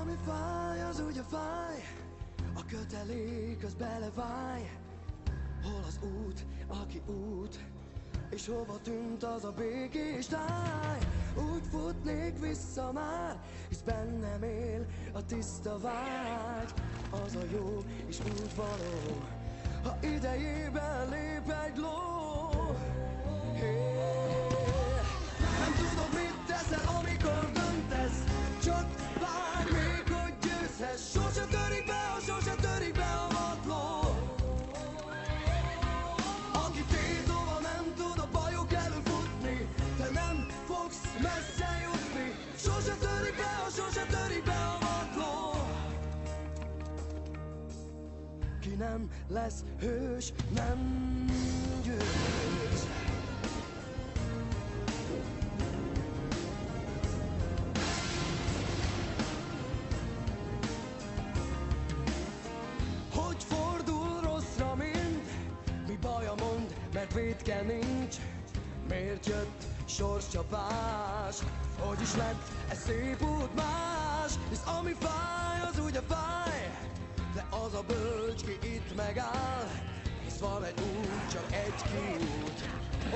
Ami fáj, az ugye fáj, a kötelék az beleváj. Hol az út, aki út, és hova tűnt az a békés táj? Úgy futnék vissza már, hisz bennem él a tiszta vágy. Az a jó és úgy való, ha idejében lép egy ló. Nem tudod, mit teszel, amikor döntesz, csak várj még, hogy győzhess. Sose törik be a vadló, aki tétova nem tud a bajok előfutni. Te nem fogsz messze jutni. Sose törik be a vadló. Ki nem lesz hős, nem győz. Hogy fordul rosszra mind, mi baja mond, mert vétke nincs. Miért jött sorscsapás, hogy is lett ez szép út más? Hisz ami fáj, az ugye fáj, de az a bölcs, ki itt megáll. Hisz van egy út, csak egy kiút,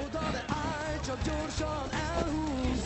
oda ne állj, csak gyorsan elhúz.